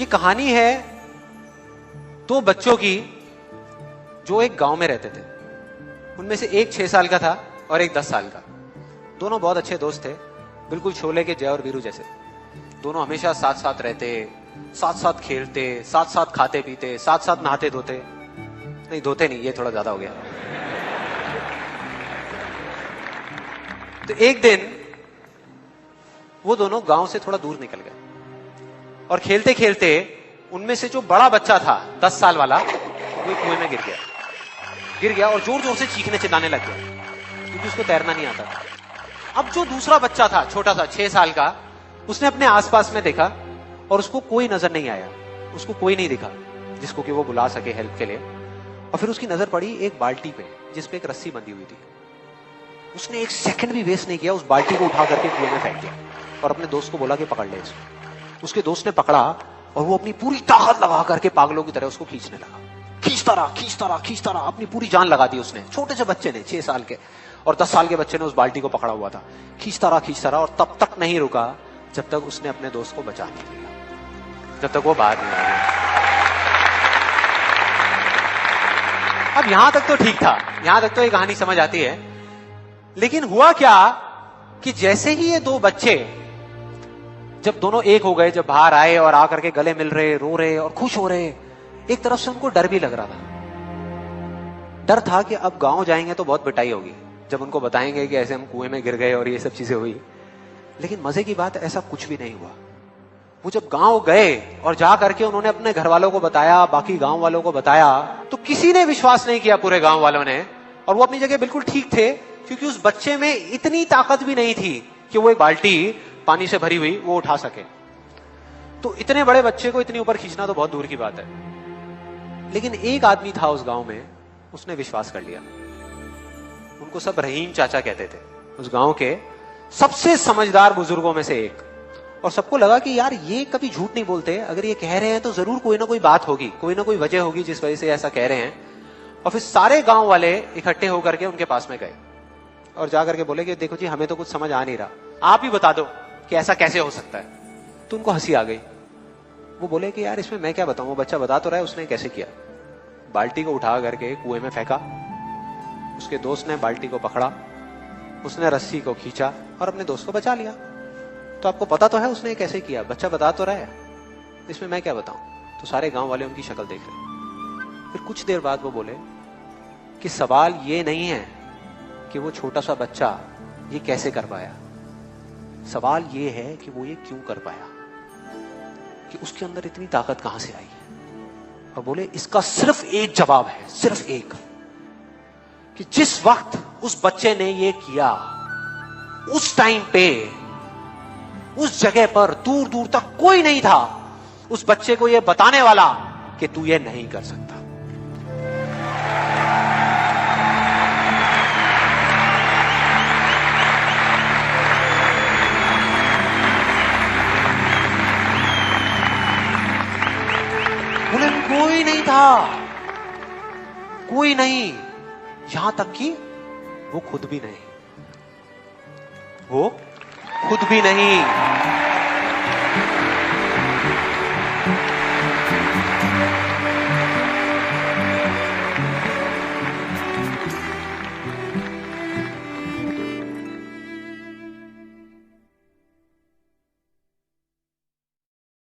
ये कहानी है दो बच्चों की जो एक गांव में रहते थे। उनमें से एक 6 साल का था और एक 10 साल का। दोनों बहुत अच्छे दोस्त थे, बिल्कुल शोले के जय और वीरू जैसे। दोनों हमेशा साथ साथ रहते, साथ साथ खेलते, साथ साथ खाते पीते, साथ साथ नहाते धोते। नहीं धोते नहीं, ये थोड़ा ज्यादा हो गया। तो एक दिन वो दोनों गांव से थोड़ा दूर निकल गए और खेलते खेलते उनमें से जो बड़ा बच्चा था 10 साल वाला, वो कुएं में गिर गया और जोर जोर से चीखने चिल्लाने लग गया क्योंकि उसको तैरना नहीं आता था। अब जो दूसरा बच्चा था छोटा सा 6 साल का, उसने अपने आसपास में देखा और उसको कोई नजर नहीं आया, उसको कोई नहीं दिखा जिसको कि वो बुला सके हेल्प के लिए। और फिर उसकी नजर पड़ी एक बाल्टी पे जिसपे एक रस्सी बंधी हुई थी। उसने एक सेकंड भी वेस्ट नहीं किया, उस बाल्टी को उठा करके कुएं में फेंक दिया और अपने दोस्त को बोला कि पकड़ ले इसको। उसके दोस्त ने पकड़ा और वो अपनी पूरी ताकत लगा करके पागलों की तरह उसको खींचने लगा। खींचता रहा, अपनी पूरी जान लगा दी उसने। छोटे से बच्चे ने, 6 साल के और 10 साल के बच्चे ने उस बाल्टी को पकड़ा हुआ था। खींचता रहा और तब तक नहीं रुका जब तक उसने अपने दोस्त को बचा नहीं लिया, जब तक वो बाहर नहीं आ गया। अब यहां तक तो ठीक था, यहां तक तो ये कहानी समझ आती है। लेकिन हुआ क्या कि जैसे ही ये दो बच्चे जब दोनों एक हो गए, जब बाहर आए और आकर के गले मिल रहे, रो रहे और खुश हो रहे, एक तरफ से उनको डर भी लग रहा था। डर था कि अब गांव जाएंगे तो बहुत पिटाई होगी जब उनको बताएंगे कि ऐसे हम कुएं में गिर गए और ये सब चीजें हुई। लेकिन मजे की बात, ऐसा कुछ भी नहीं हुआ। वो जब गांव गए और जा करके उन्होंने अपने घर वालों को बताया, बाकी गांव वालों को बताया, तो किसी ने विश्वास नहीं किया, पूरे गांव वालों ने। और वो अपनी जगह बिल्कुल ठीक थे क्योंकि उस बच्चे में इतनी ताकत भी नहीं थी कि वो एक बाल्टी पानी से भरी हुई वो उठा सके। तो इतने बड़े बच्चे को इतनी ऊपर खींचना तो बहुत दूर की बात है। लेकिन एक आदमी था उस गांव में, उसने विश्वास कर लिया। उनको सब रहीम चाचा कहते थे, उस गांव के सबसे समझदार बुजुर्गों में से एक। और सबको लगा कि यार ये कभी झूठ नहीं बोलते, अगर ये कह रहे हैं तो जरूर कोई ना कोई बात होगी, कोई ना कोई वजह होगी जिस वजह से ऐसा कह रहे हैं। और फिर सारे गांव वाले इकट्ठे होकर के उनके पास में गए और जाकर के बोले कि देखो जी, हमें तो कुछ समझ आ नहीं रहा, आप ही बता दो कि ऐसा कैसे हो सकता है। तो उनको हंसी आ गई। वो बोले कि यार इसमें मैं क्या बताऊं, वो बच्चा बता तो रहा है उसने कैसे किया। बाल्टी को उठा करके कुएं में फेंका, उसके दोस्त ने बाल्टी को पकड़ा, उसने रस्सी को खींचा और अपने दोस्त को बचा लिया। तो आपको पता तो है उसने कैसे किया, बच्चा बता तो रहा है, इसमें मैं क्या बताऊं। तो सारे गांव वाले उनकी शक्ल देख रहे। फिर कुछ देर बाद वो बोले कि सवाल ये नहीं है कि वो छोटा सा बच्चा ये कैसे कर पाया, सवाल ये है कि वो ये क्यों कर पाया, कि उसके अंदर इतनी ताकत कहां से आई। और बोले इसका सिर्फ एक जवाब है, सिर्फ एक, कि जिस वक्त उस बच्चे ने ये किया, उस टाइम पे उस जगह पर दूर दूर तक कोई नहीं था उस बच्चे को ये बताने वाला कि तू ये नहीं कर सकता। बोले कोई नहीं था, कोई नहीं, यहां तक कि वो खुद भी नहीं, वो खुद भी नहीं।